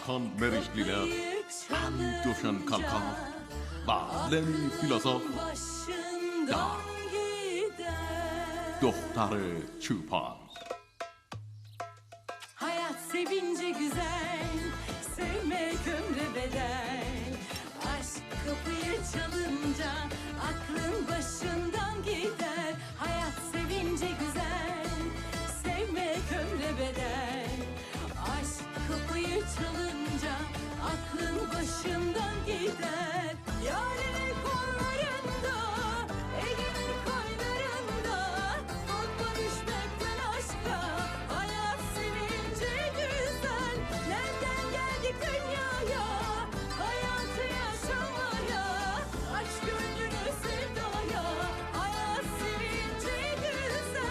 kan meriçliler, hem döşen kalkar, bazıları filozof, da doktarı çırpar. Hayat sevince güzel, sevmek ömre bedel. Aşk kapıyı çalınca aklın başından gider. Hayat sevince güzel, sevmek ömre bedel. Aşk kapıyı çalınca aklın başından gider. Yarenin kollarında, elinin koynlarında, korkma düşmekten aşka. Hayat sevince güzel, nereden geldik dünyaya? Hayatı yaşamaya, aç gönlünü sevdaya. Hayat sevince güzel.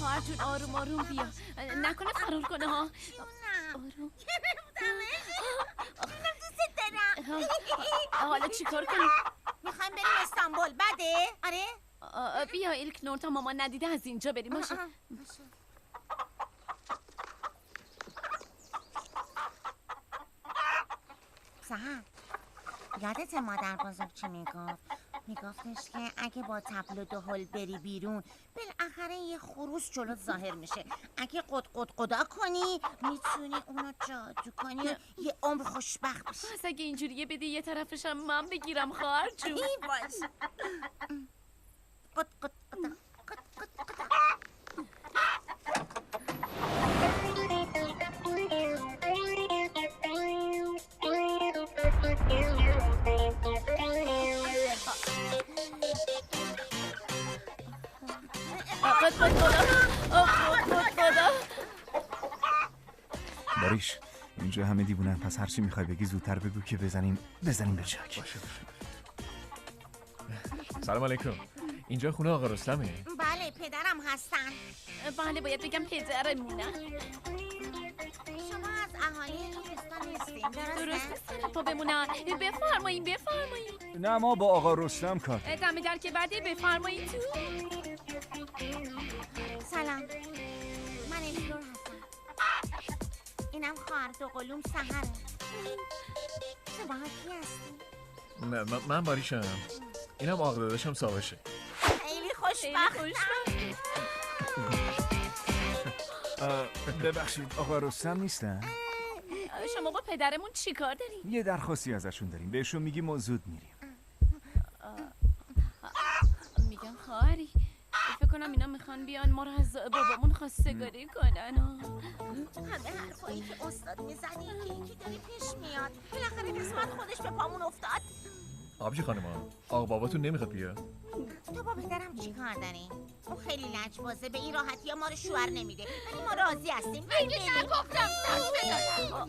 خواهر جون آروم آروم بیا نکنه فرار کنه ها آروم اینم دوست دارم. حالا چیکار کنیم میخوایم بریم استانبول. بده؟ آره؟ بیا ایلکنور تا مامان ندیده از اینجا بریم باشه سهر، یادت مادر بزرگ چی میگفتش که اگه با طبل و دهل بری بیرون بالاخره یه خروس جلوت ظاهر میشه. اگه قدا کنی میتونی اونو جادو کنی و یه عمر خوشبخت بشی. پس اگه اینجوریه بده یه طرفشم من بگیرم خواهر جون این باش. قدا. باریش اینجا همه دیوونن، پس هرچی میخوای بگی زودتر بگو که بزنیم به چک. باشه. سلام علیکم. اینجا خونه آقا رستمه؟ بله پدرم هستن. بله باید بگم پدرمونن شما از اهالی این روستا نیستین درسته سر پا بمونن بفرمایین نه ما با آقا رستم کار. دم در که بعده بفرمایین تو سلام، من ایلکنور هستم. اینم خواهر دوقلوم سهره. شما کی هستی؟ من باریشم. اینم آقا داداشم ساوشه. خیلی خوشبختم. ببخشید آقا رستم نیستن؟ شما با پدرمون چی کار دارین؟ یه درخواستی ازشون داریم، بهشون میگیم و زود میریم. میگم خواهری فکر کنم اینا میخوان بیان ما رو از بابامون خواستگاری کنن همه حرفایی که استاد میزنی یکی داری پیش میاد. بالاخره قسمت خودش به پامون افتاد. آبجی خانم آقا باباتون نمیخواد بیا؟ تو با پدرم چی کار داری؟ اون خیلی لجبازه، به این راحتی ها ما رو شوهر نمیده، ولی ما راضی هستیم. اگه نگفتم سر صدا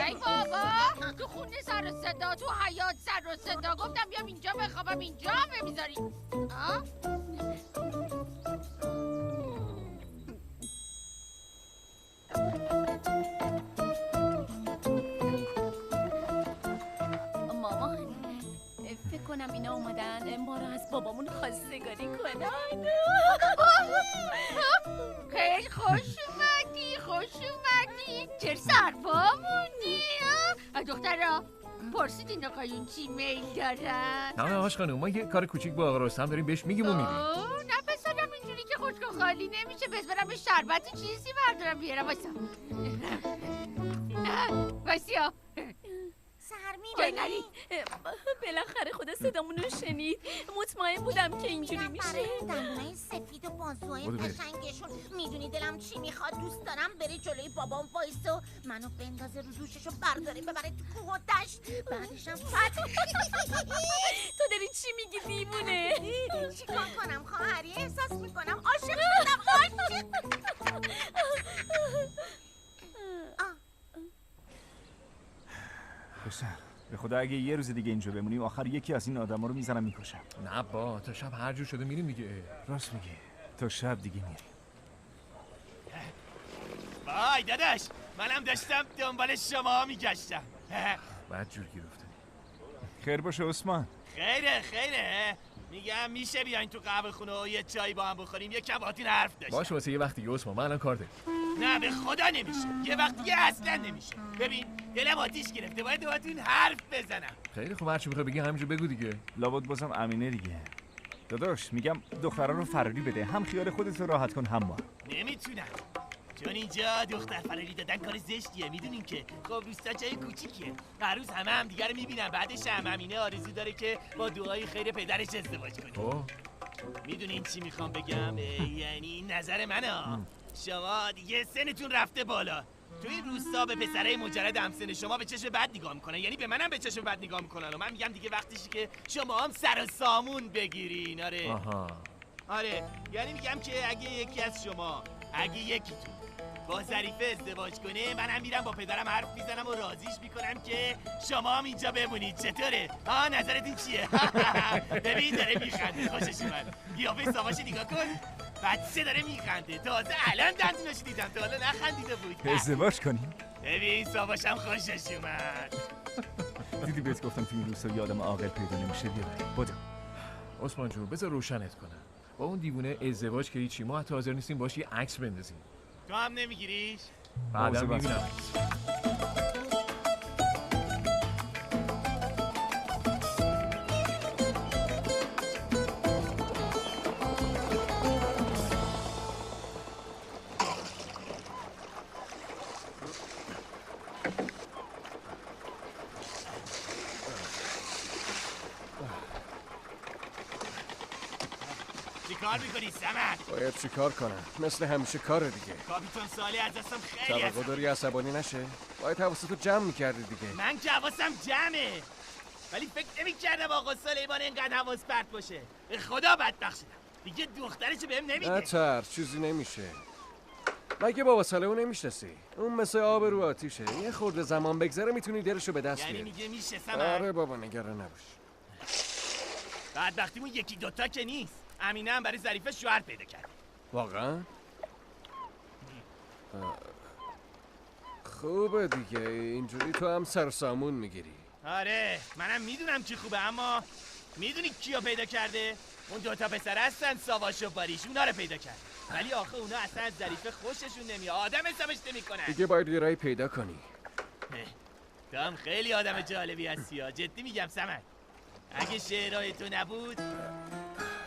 ای بابا تو خونه سر و صدا، تو حیات سر و صدا. گفتم بیام اینجا بخوابم، اینجا هم نمیذاری. مامان فکر کنم اینا اومدن ما رو از بابامون خواستگاری کنن. خیلی خوش اومدی. چرا سرپا موندی؟ دخترا پرسیدین آقایون چی میل دارن؟ نه آقاش خانم، ما یه کار کوچیک با آقا رستم داریم، بهش میگیم و میریم. نه پسرم اینجوری که خودکو خالی نمیشه. بس برم به شربت چیزی بردارم بیارم. وایسیا سهر جای میمونی؟ نری. بالاخره خدا صدامون رو شنید. مطمئن بودم که اینجوری میشه. دندونای سفید و بازوهای قشنگشون. میدونی دلم چی میخواد؟ دوست دارم بره جلوی بابام وایسه و منو بندازه رو دوششو برداره ببره تو کوه و دشت. بعدشم تو داری چی میگی دیوونه؟ چیکار کنم خواهری؟ احساس میکنم عاشق شدم. عاشق. پسر به خدا اگه یه روز دیگه اینجا بمونیم آخر یکی از این آدما رو میزنم میکشم. نه با تا شب هر جور شده میریم دیگه. راست میگی، تا شب دیگه میریم. وای داداش، منم داشتم دنبال شما میگشتم. بعد جور گرفته. خیر باشه عثمان. خیره. میگم میشه بیاین تو قهوه خونه و یه چای با هم بخوریم، یه کم باهاتون حرف داشتم. باشه واسه یه وقت دیگه عثمان، من الان کار دارم. نه به خدا نمیشه، یه وقت دیگه اصلا نمیشه. ببین دلم آتیش گرفته، باید باهاتون حرف بزنم. خیلی خوب، هر چی میخوای بگی همینجا بگو دیگه. لابد بازم امینه دیگه. داداش میگم دخترا رو فراری بده، هم خیال خودت رو راحت کن هم ما. نمیتونم، چون اینجا دختر فراری دادن کار زشتیه، میدونین که. خب روستا جای کوچیکیه، هر روز همه دیگه رو میبینن. بعدش هم امینه آرزو داره که با دعای خیر پدرش ازدواج کنه. میدونین چی میخوام بگم؟ یعنی نظر منه، شما دیگه سنتون رفته بالا. تو این روستا به پسرای مجرد همسن شما به چشم بد نگاه میکنن، یعنی به منم به چشم بد نگاه میکنن. و من میگم دیگه وقتیشه که شما هم سر و سامون بگیرین. آره یعنی میگم که اگه یکی از شما، اگه یکیتون با ظریفه ازدواج کنه، منم میرم با پدرم حرف میزنم و راضیش میکنم که شما هم اینجا بمونید. چطوره؟ نظرتون چیه؟ ببین داره میخنده، خوشش اومد. قیافه ساماش نگاه کن، بچه داره میخنده. تازه الان دندوناشو دیدم، تا حالا نخندیده بود. ازدواج کنیم. ببین ساماشم خوشش اومد. دیدی بهت گفتم تو این روستا یه آدم عاقل پیدا نمیشه. بیا بدو. عثمان جون بذار روشنت کنم. با اون دیوونه ازدواج که هیچی، ما حتی حاضر نیستیم باش یه عکس بندازیم. تو هم نمیگیریش؟ بعدا میبینم. کار میکنی سمر؟ باید چی کار کنم؟ مثل همیشه کاره دیگه. کاپیتان سالی از دستم خیلی توقع داری عصبانی نشه؟ باید حواستو جمع میکردی دیگه. من که حواسم جمعه، ولی فکر نمیکردم آقا سلیمان اینقدر حواس پرت باشه. به خدا بدبخت شدم دیگه، دخترشو بهم نمیده. نه ترس، چیزی نمیشه. مگه بابا سالیو نمیشناسی؟ اون مثل آب رو آتیشه، یه خورده زمان بگذره میتونی دلشو به دست بیاری. یعنی میگه میشه سمر؟ آره بابا نگران نباش. بدبختیمون یکی دوتا که نیست. امینه هم برای ظریفه شوهر پیدا کرد. واقعا؟ خوبه دیگه، اینجوری تو هم سرسامون میگیری. آره منم میدونم که خوبه، اما میدونی کیو پیدا کرده؟ اون دوتا پسر هستن، ساواش و باریش، اونا رو پیدا کرد. ولی آخه اونا اصلا از ظریفه خوششون نمیاد، آدم حسابش نمیکنن. دیگه باید یه رای پیدا کنی. تو هم خیلی آدم جالبی هستی ها، جدی میگم سمر. اگه شعرهای تو نبود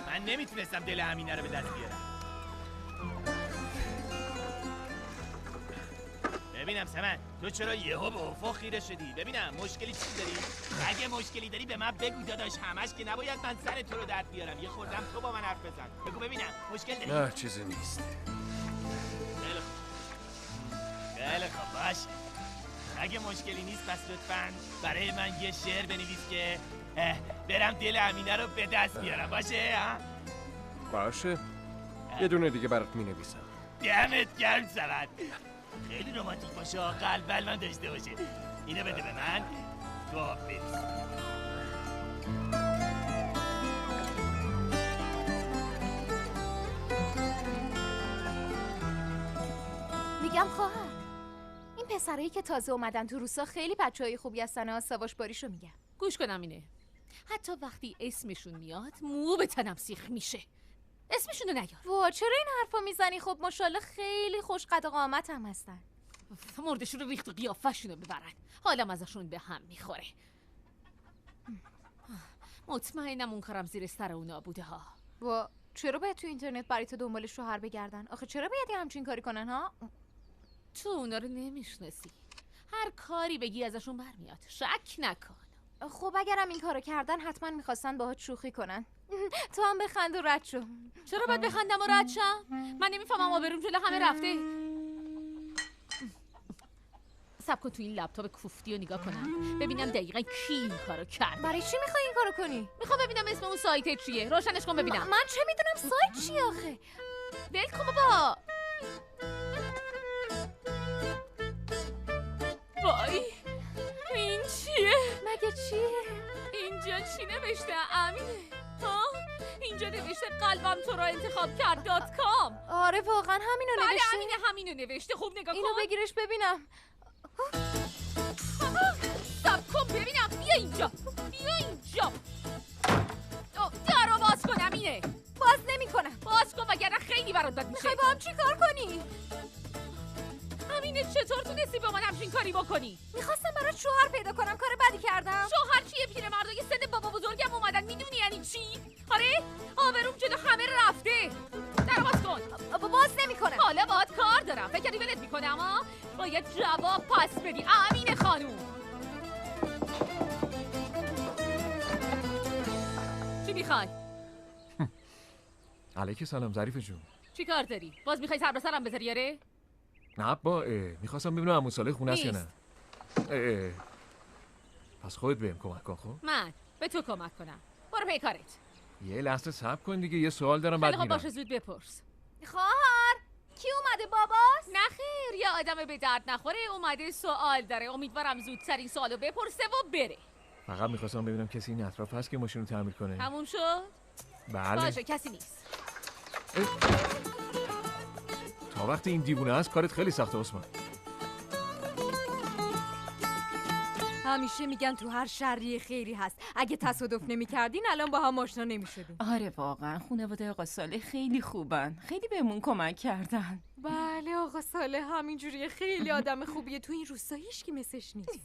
من نمیتونستم دل امینه رو به دست بیارم. ببینم سمن، تو چرا یهو به افق خیره شدی؟ ببینم مشکلی چی داری؟ اگه مشکلی داری به من بگو داداش، همش که نباید من سر تو رو درد بیارم. یه خوردم تو با من حرف بزن، بگو ببینم مشکل داری؟ نه چیزی نیست. خیلی خوب باشه. اگه مشکلی نیست پس لطفاً برای من یه شعر بنویس که برم دل امینه رو به دست بیارم. باشه ها؟ باشه، یه دونه دیگه برات مینویسم. دمت گرم سمن، خیلی رومانتیک باشه، قلب من داشته باشه. اینو بده به من، تو بریز. میگم خواهر، این پسرایی که تازه اومدن تو روستا خیلی بچهای خوبی هستن ها. ساواش باریشو میگم. گوش کنم اینه، حتی وقتی اسمشون میاد مو به تنم سیخ میشه. اسمشونو نیار. وا چرا این حرفا میزنی؟ خب ماشاءالله خیلی خوش قد و قامت هم هستن. مردشون رو ریخت و قیافه‌شونو ببرن، حالم ازشون به هم میخوره. مطمئنم اون کارم زیر سر اونا بوده ها. وا چرا باید تو اینترنت برای تو دنبال شوهر بگردن؟ آخه چرا باید یه همچین کاری کنن ها؟ تو اونا رو نمیشناسی، هر کاری بگی ازشون برمیاد، شک نکن. خب اگرم این کارو کردن حتما میخواستن باهات شوخی کنن. تو هم بخند و رد شو. چرا باید بخندم و رد شم؟ من نمیفهمم آبروم جلو همه رفته. سب کن تو این لپتاپ کوفتی رو نگاه کنم ببینم دقیقا کی این کارو کرد. برای چی میخوای این کارو کنی؟ میخوام ببینم اسم اون سایت چیه، روشنش کن ببینم. من چه میدونم سایت چیه آخه؟ ول کن بابا. وای این چیه؟ مگه دیگه چیه؟ اینجا چی نوشته امینه؟ ها؟ اینجا نوشته قلبم تو را انتخاب کرد .com. آره واقعا همینو بله نوشته. امینه همینو نوشته. خوب نگاه کن. اینو بگیرش ببینم. سب کن ببینم. بیا اینجا. درو باز کن امینه. باز نمی‌کنم. باز کن وگرنه خیلی برات بد میشه. میخوای با هم چی کار کنی؟ امینه چطور تونستی با من همچین کاری بکنی؟ میخواستم برات شوهر پیدا کنم. کار بدی کردم. شوهر چیه؟ پیرمردای سن بابا بزرگم اومدن. میدونی یعنی چی؟ آره؟ آبروم جلو همه رفته. درو باز کن. باز نمی‌کنم. حالا باهات کار دارم. فکر کردی ولت میکنه اما باید جواب پس بدی امینه خانوم. چی میخوای؟ علیک سلام ظریف جون. چی کار داری؟ باز میخوای سر به سرم بذاری آره؟ نه با میخواستم ببینم عمو صالح خونه است یا نه. پس خودت بهم کمک کن. خب من به تو کمک کنم. برو پی کارت. یه لحظه صبر کن دیگه، یه سوال دارم بعد خیلی خب میرم. باشه زود بپرس. خواهر کی اومده باباست؟ نه خیر یه آدم به درد نخوره اومده سوال داره. امیدوارم زودتر این سوالو بپرسه و بره. فقط میخواستم ببینم کسی این اطراف هست که ماشین رو تعمیر کنه. تموم شد؟ بله. باشه کسی نیست. تا وقتی این دیوونه است کارت خیلی سخته عثمان. همیشه میگن تو هر شری خیری هست. اگه تصادف نمی‌کردین الان با هم آشنا نمی‌شدین. آره واقعا خانواده آقا صالح خیلی خوبن. خیلی بهمون کمک کردن. بله آقا صالح همینجوریه. خیلی آدم خوبیه. تو این روستا هیچکی مثلش نیست.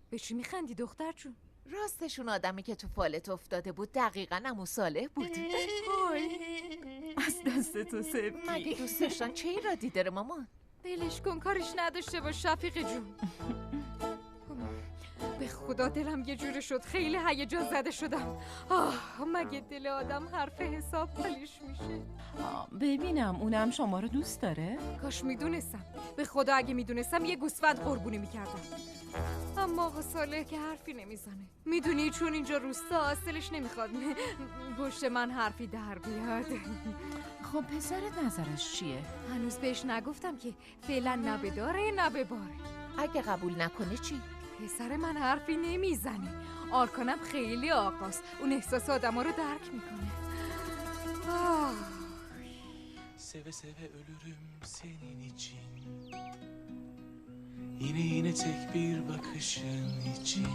به چی میخندی دختر جون؟ راستشون آدمی که تو فالت افتاده بود دقیقاً عمو صالح بود. از دست تو سبکی. مگه دوست داشتن چه ایرادی داره مامان؟ ولش کن کارش نداشته باش شفیق جون. به خدا دلم یه جوری شد. خیلی هیجان زده شدم. مگه دل آدم حرف حساب حالیش میشه؟ ببینم اونم شما رو دوست داره؟ کاش میدونستم. به خدا اگه میدونستم یه گوسفند قربونی میکردم. اما آقا صالح که حرفی نمیزنه. میدونی چون اینجا روستا اصلش نمیخواد گوشت من حرفی در بیاد. خب پسرت نظرش چیه؟ هنوز بهش نگفتم که فعلا نه به داره نه به باره. اگه قبول نکنه چی؟ پسر من حرفی نمیزنه. آرکانم خیلی آقاست. اون احساس آدما رو درک میکنه. Seve seve ölürüm senin için. Yine tek bir bakışın için.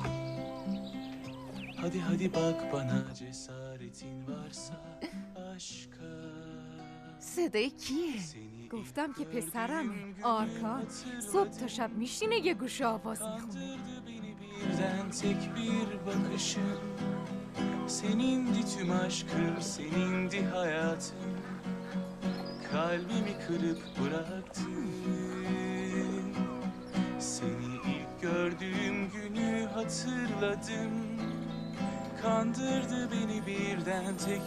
Hadi hadi bak bana cesaretin varsa aşka. صدای کیه؟ گفتم که پسرمه آرکان. صبح تا شب میشینه یه گوشه آواز میخونه. Birden tek bir bakışın. Senindi tüm aşkım, senindi hayatım. Kalbimi kırıp bıraktın. Seni ilk gördüğüm günü hatırladım. Kandırdı beni birden tek.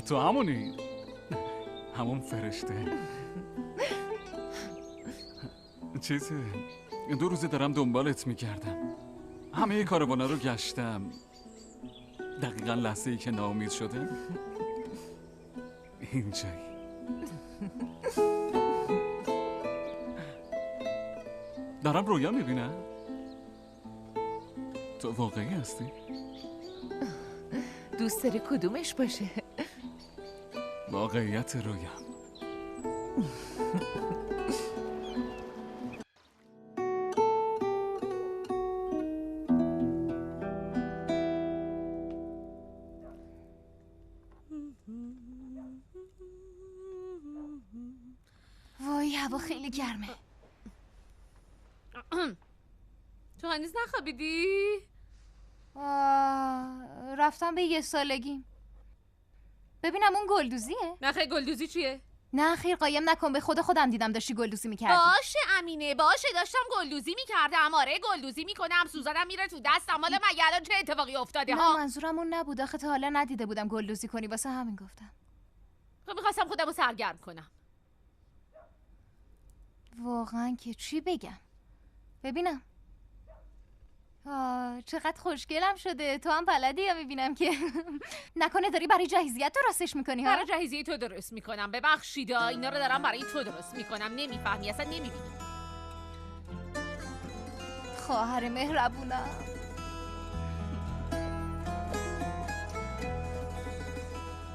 تو همونی؟ همون فرشته چیزه 2 روزه دارم دنبالت میکردم. همه کاروان‌ها رو گشتم. دقیقا لحظه ای که ناامید شدم اینجایی. دارم رویا میبینم. تو واقعی هستی؟ دوست داری کدومش باشه؟ واقعیت رویا. وای هوا خیلی گرمه. تو هنوز نخوابیدی؟ رفتم به 1 سالگیم. ببینم اون گلدوزیه؟ نه خیلی گلدوزی چیه؟ نه خیر قایم نکن. به خودم دیدم داشتی گلدوزی میکردی. باشه امینه باشه داشتم گلدوزی میکردم. آره گلدوزی میکنم. سوزنم میره تو دستم. حالا مگه الان چه اتفاقی افتاده نه ها؟ منظورم اون نبود. آخه تا حالا ندیده بودم گلدوزی کنی واسه همین گفتم. خب میخواستم خودمو سرگرم کنم. واقعا که چی بگم؟ ببینم چقدر خوشگلم شده. تو هم بلدی یا میبینم که نکنه داری برای جهیزیت درستش میکنی ها؟ برای جهیزیه تو درست میکنم. ببخشیدا اینا رو دارم برای تو درست میکنم. نمیفهمی اصلا نمیبینی. خواهر مهربونم.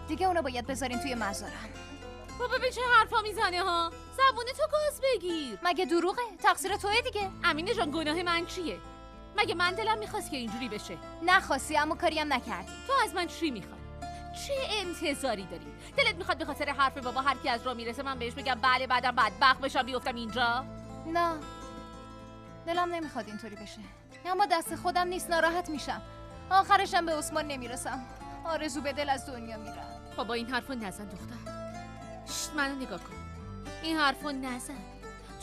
دیگه اونو باید بذارین توی مزارم. بابا به چه حرفا میزنه ها؟ زبون تو گاز بگیر. مگه دروغه؟ تقصیر توه دیگه. امینه جان گناه من چیه؟ مگه من دلم میخواست که اینجوری بشه؟ نخواستی اما کاری هم نکردی. تو از من چی میخوای؟ چه انتظاری داری؟ دلت میخواد به خاطر حرف بابا هر کی از راه میرسه من بهش بگم بله بعدم بدبخت بشم بیفتم اینجا؟ نه دلم نمیخواد اینطوری بشه، اما دست خودم نیست، ناراحت میشم. آخرشم به عثمان نمیرسم. آرزو به دل از دنیا میرم. بابا این حرفو نزن دختر. شت منو نگاه کن. این حرفو نزن.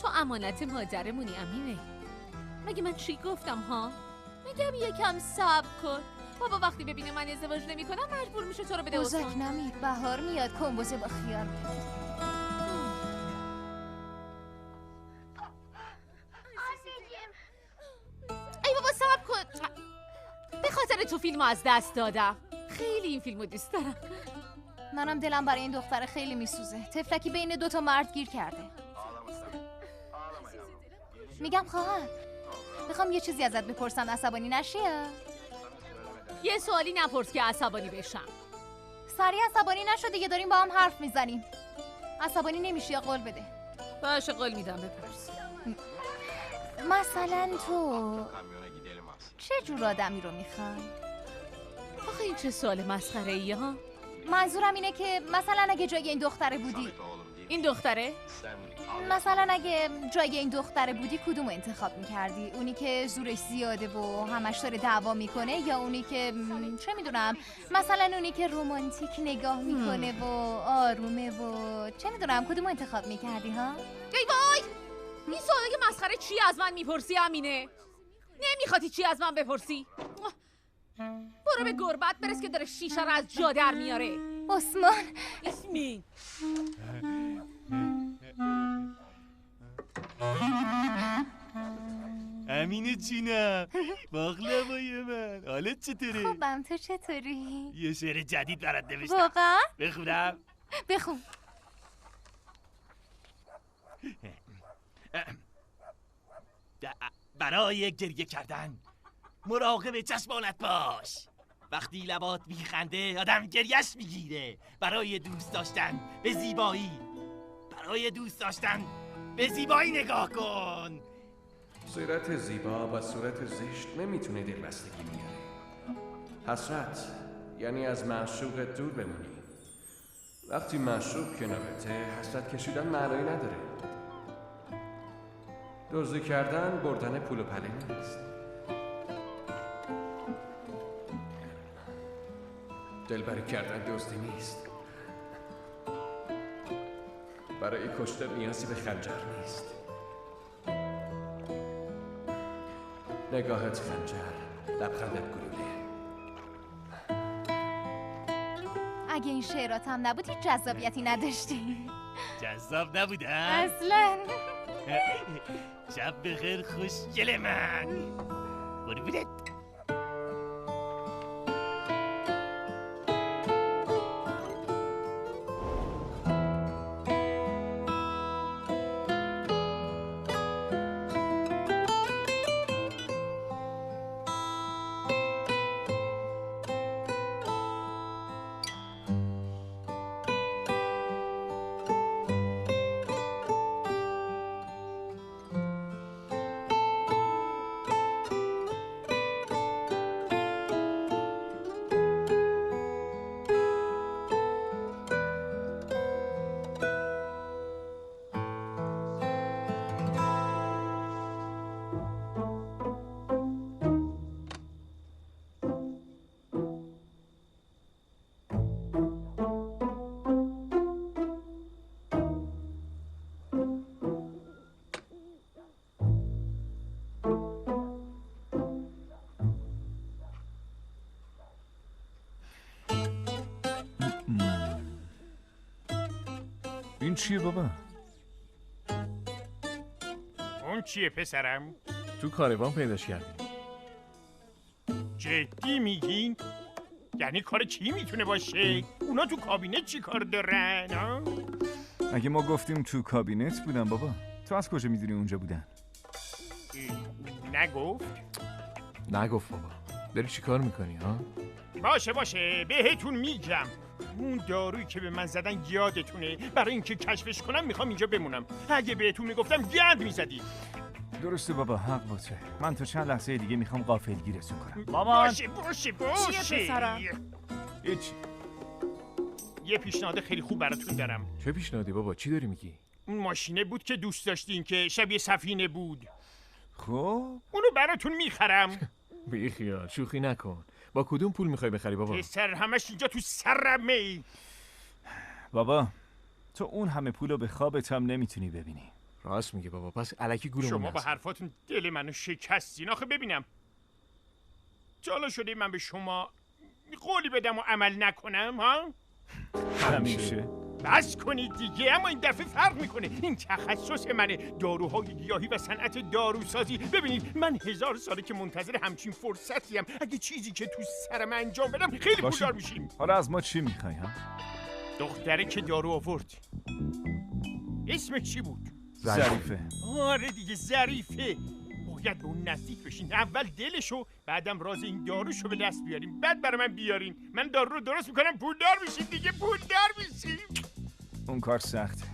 تو امانت مادرمونی امینه. مگه من چی گفتم ها؟ میگم یکم صبر کن. بابا وقتی ببینه من ازدواج نمی‌کنم مجبور میشه تو رو بده بزک عثمان. نمید، بهار میاد، کنبوزه با خیار میاد. ای بابا صبر کن. به خاطر تو فیلمو از دست دادم. خیلی این فیلمو دوست دارم. منم دلم برای این دختر خیلی میسوزه. طفلکی بین دوتا مرد گیر کرده. میگم خواهر میخوام یه چیزی ازت بپرسم، عصبانی نشی؟ یه سوالی نپرس که عصبانی بشم. سریع عصبانی نشو دیگه، داریم با هم حرف میزنیم. عصبانی نمیشی یا قول بده؟ باشه قول میدم، بپرس. مثلا تو چه جور آدمی رو میخوای؟ آخه این چه سوال مسخره ای ها؟ منظورم اینه که مثلا اگه جای این دختره بودی. این دختره؟ مثلا اگه جای این دختره بودی کدوم انتخاب میکردی؟ اونی که زورش زیاده و همش داره دعوا میکنه، یا اونی که چه میدونم مثلا اونی که رومانتیک نگاه میکنه و آرومه و چه میدونم، کدوم انتخاب میکردی ها؟ ای وای! این سوالی مسخره چی از من میپرسی امینه؟ نمیخوادی چی از من بپرسی؟ برو به گربت برس که داره شیشه رو از جا در میاره. عثمان اسمی امینه جونم، باقلوای من، حالت چطوره؟ خوبم، تو چطوری؟ یه شعر جدید برات نوشتم. واقعا؟ بخونم؟ بخون. برای گریه کردن مراقب چشمانت باش. وقتی لبات میخنده آدم گریش میگیره. برای دوست داشتن به زیبایی، برای دوست داشتن به زیبایی نگاه کن. صورت زیبا و صورت زشت نمیتونه دلبستگی بیاره. حسرت یعنی از معشوقت دور بمونی. وقتی معشوق کنارته حسرت کشیدن معنایی نداره. دزدی کردن بردن پول و پله نیست. دلبری کردن دزدی نیست. برای کشتن نیازی به خنجر نیست. نگاهت خنجر، لبخندت گلوله. اگه این شعرات هم نبود هیچ جذابیتی نداشتی. جذاب نبودم؟ اصلا. شب بخیر خوشگل من. قربونت. این چیه بابا؟ اون چیه پسرم؟ تو کاروان پیداش کردیم. جدی میگین؟ یعنی کار کی میتونه باشه؟ اونا تو کابینت چی کار دارن؟ ها؟ اگه ما گفتیم تو کابینت بودن بابا، تو از کجا میدونی اونجا بودن؟ نگفت؟ نگفت بابا. داری چی کار میکنی ها؟ باشه بهتون میگم. اون دارویی که به من زدن یادتونه. برای اینکه کشفش کنم میخوام اینجا بمونم. اگه بهتون میگفتم گند میزدی. درسته بابا، حق باشه. من تا چند لحظه دیگه میخوام غافلگیرتون کنم. مامان باشه چیه پسرم؟ هیچ. یه پیشنهاد خیلی خوب براتون دارم. چه پیشنهادی بابا؟ چی داری میگی؟ اون ماشینه بود که دوست داشتین که شبیه سفینه بود. خب اونو براتون میخرم. بی خیال، شوخی نکن. با کدوم پول میخوای بخری بابا؟ پسر همش اینجا تو سرمه. بابا تو اون همه پولو به خوابت هم نمیتونی ببینی. راست میگه بابا، پس الکی گولمون شما با حرفاتون دل منو شکستین. آخه ببینم جالا شده من به شما قولی بدم و عمل نکنم ها؟ همیشه. بس کنید دیگه. اما این دفعه فرق میکنه. این تخصص منه، داروهای گیاهی و صنعت داروسازی. ببینید من 1000 ساله که منتظر همچین فرصتیم. اگه چیزی که تو سرم انجام بدم خیلی پولدار میشیم. حالا از ما چی میخوای ها؟ دختره که دارو آورد اسمش چی بود؟ ظریفه. آره دیگه ظریفه. باید به اون نزدیک بشین. اول دلشو، بعدم راز این داروشو به دست بیاریم. بعد برای من بیارین. من دارو رو درست میکنم، پولدار میشین دیگه. پولدار میشیم. اون کار سخته.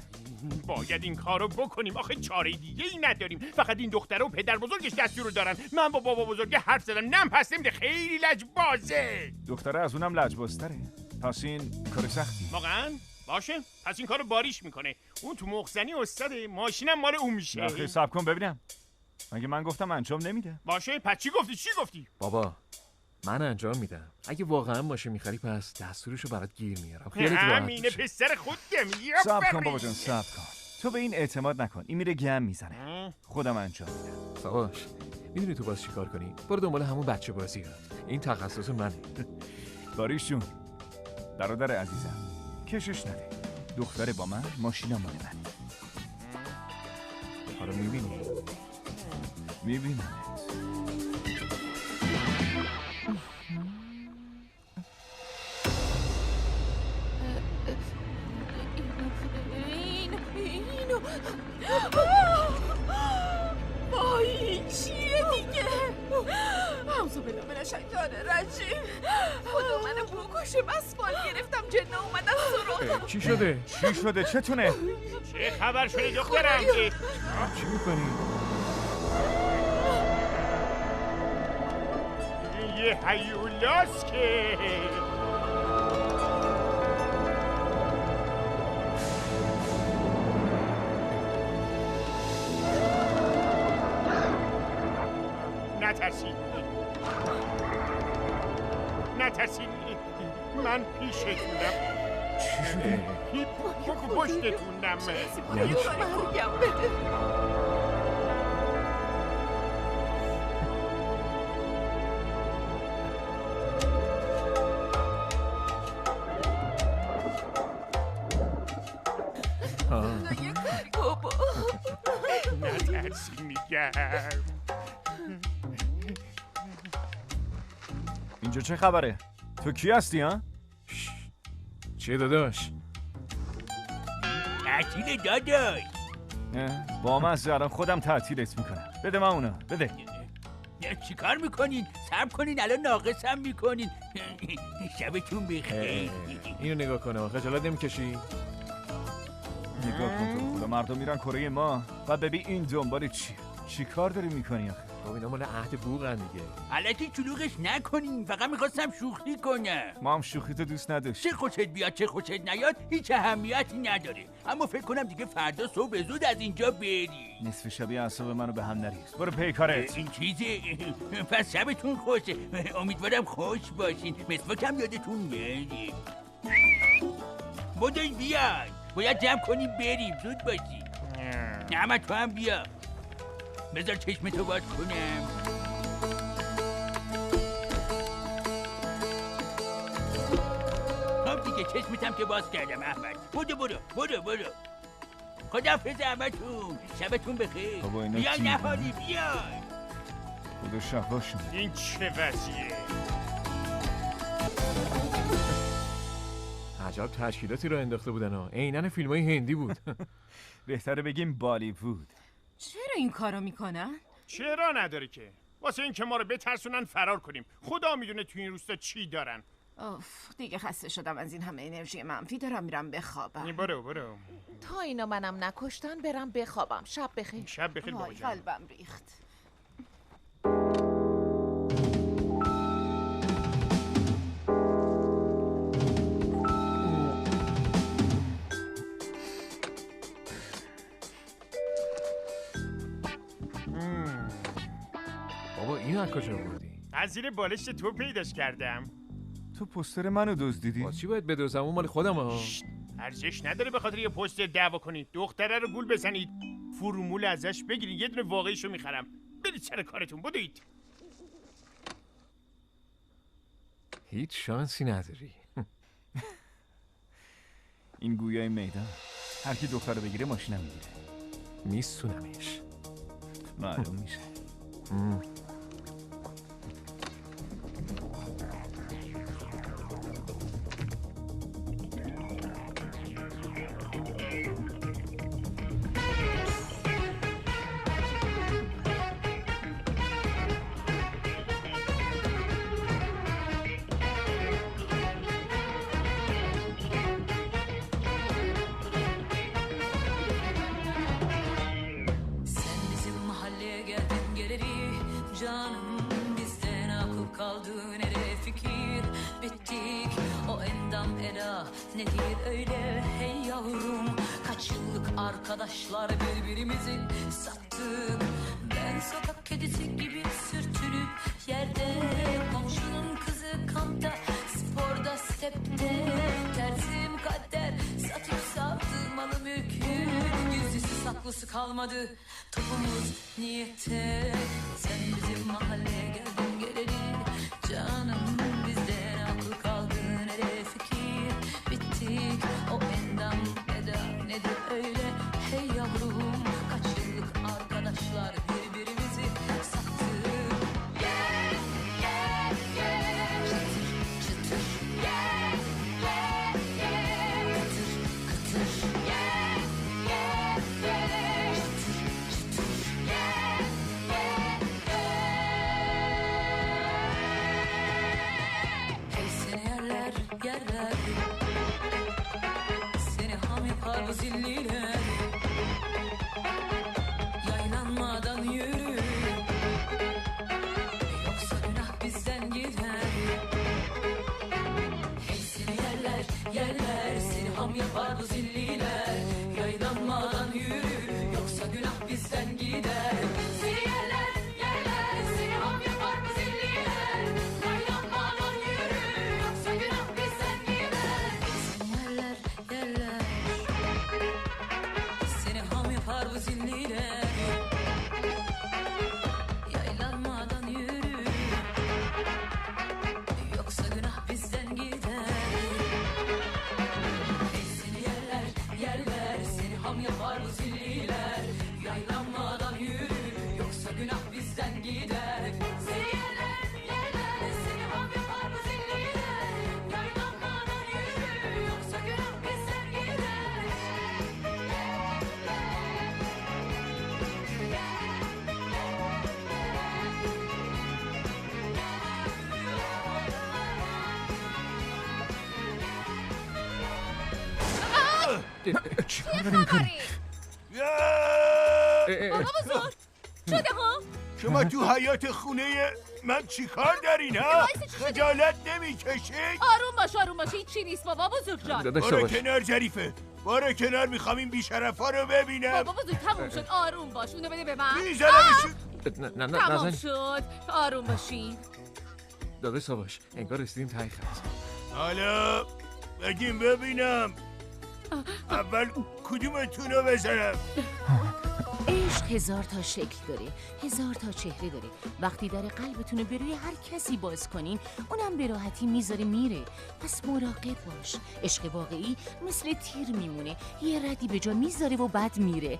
باید این کارو بکنیم. آخه چاره دیگه ای نداریم. فقط این دختره و پدر بزرگش دستور رو دارن. من با بابا بزرگ حرف زدم. نم پس نمیده. خیلی لجبازه. دختره از اونم لجبازتره. پس این کار سختی. واقعا؟ باشه. پس این کارو باریش میکنه. اون تو مخزنی استاده. ماشینم مال اون میشه. آخه صبر کن ببینم. مگه من گفتم انجام نمیده؟ باشه. پس چی گفتی؟ بابا من انجام میدم. اگه واقعا ماشین میخری پس دستورشو برات گیر میارم. خیلی راحت همینه میشه. پسر خودم. صبر کن بابا جان، صبر کن. تو به این اعتماد نکن. این میره گم میزنه. خودم انجام میدم. سواش میدونی تو باز چی کار کنی؟ برو دنبال همون بچه بازی ها. این تخصص منه. باریش جون، برادر عزیزم، کشش نده. دختره با من، ماشینم مال من. حالا میبینی؟ میبینم. اینو وای این چیه دیگه؟ حوض بلا من شیطان رجیم. خدا منو بکشه. مسمال گرفتم. جنا اومدن سراغم. چی شده؟ چی شده؟ چتونه؟ چه خبر شده دخترم؟ چی میکنی؟ یه هیولاست که نترسین. من پیشتونم. چی شده؟ پشتتونم. مرگم بده. بابا نترسین میگم. اینجا چه خبره؟ تو کی هستی ها؟ چیه داداش؟ تعطیل داداش. با من الان خودم تعطیلت میکنم. بده من اونا. بده. چی کار میکنین؟ صبر کنین الان ناقصم میکنین. شبتون بخیر. اینو نگاه کنه. خجالت نمیکشی؟ نگاه کن تو خدا، مردم میرن کره ما و ببین این دنبال چی کار داری میکنی آخه؟ بابا اینا مال عهد بوقن دیگه. الکی چلوغش نکنین. فقط میخواستم شوخی کنم. ما هم شوخی تو دوست نداشت. چه خوشت بیاد چه خوشت نیاد هیچ اهمیتی نداره. اما فکر کنم دیگه فردا صبح زود از اینجا بری. نصف شبیه اعصاب منو به هم نریز. برو پی کارت. این چیزه. پس شبتون خوشه. امیدوارم خوش باشین. مسواکم یادتون نره. بدوین بیاین. باید جمع کنیم بریم. زود باشین. نه تو هم بیا. بذار چشمتو باز کنم. خب دیگه چشمتم که باز کردم احمد. برو. خداحافظ همتون. شبتون بخیر. بیاین نهاری بیاین. خدا شباشون. این چه وضعیه؟ عجب تشکیلاتی رو انداخته بودن ها. عیناً فیلمای هندی بود. بهتره بگیم بالیوود. چرا این کارو میکنن؟ چرا نداره که؟ واسه این که ما رو بترسونن فرار کنیم. خدا میدونه تو این روستا چی دارن. اوف، دیگه خسته شدم از این همه انرژی منفی. دارم میرم بخوابم. برو. تا اینا منم نکشتن برم بخوابم. شب بخیر. شب بخیر بابا وای، جان. قلبم ریخت. بابا اینو از کجا آوردی؟ از زیر بالشت تو پیداش کردم. تو پوستر منو دزدیدی؟ واسه چی باید بدزدم؟ اون مال خودم ها. ارزش نداره به خاطر یه پوستر دعوا کنید. دختره رو گول بزنید، فرمول ازش بگیرید، یه دونه واقعیشو میخرم. برید سر کارتون، بدوید. هیچ شانسی نداری. این گویای میدان. هر کی دختر رو بگیره ماشینم میگیره. میسونمش. معلوم میشه. Canım bizden akıl kaldı nereye fikir bittik o endam eda nedir öyle hey yavrum kaç yıllık arkadaşlar birbirimizi sattık ben sokak kedisi gibi sürtünüp yerde komşunun kızı kampta sporda stepte terzim kader satıp savdı malı mülkü yüzüsü saklısı kalmadı topumuz niyete sen bizim mahalleye geldin geleli canım bizden akıl kaldı nereye fikir bittik o endam eda nedir öyle hey yavrum kaç yıllık arkadaşlar birbirimizi sattık yeah, yeah, yeah. Çıtır çıtır yeah, yeah, yeah. Kıtır kıtır yeah, yeah, yeah. Çıtır çıtır yeah, yeah, yeah. Hey seni yerler yerler seni ham yapar bu zilliler yaylanmadan yürü yoksa günah bizden gider hey seni yerler yerler seni ham yapar bu zilliler yaylanmadan yürü yoksa günah bizden gider seni yerler yerler seni ham yapar bu zilliler yaylanmadan yürü yoksa günah bizden gider seni yerler yerler seni ham yapar bu zilliler yaylanmadan yürü yoksa günah bizden gider hey seni yerler yerler seni ham yapar bu zilliler yaylanmadan yürü yoksa günah bizden gider seni yerler yerler seni ham yapar bu zilliler yaylanmadan yürü yoksa günah bizden gider چیکار داری میکنی؟ بابا بزرگ شده ها؟ شما تو حیات خونه من چیکار دارین ها؟ خجالت نمیکشید؟ آروم باش هیچی نیست بابا بزرگ جان برو کنار ظریفه برو کنار میخوام این بیشرفا رو ببینم بابا بزرگ تموم شد آروم باش اونو بده به من میزنمشون تمام شد آروم باشین داده ساواش انگار رسیدیم تای خط حالا بگیم ببینم اول کدومتون رو بزنم عشق هزار تا شکل داره، هزار تا چهره داره. وقتی در قلبتون رو به روی هر کسی باز کنین اونم به راحتی میذاره میره. پس مراقب باش. عشق واقعی مثل تیر میمونه، یه ردی به جا میذاره و بعد میره.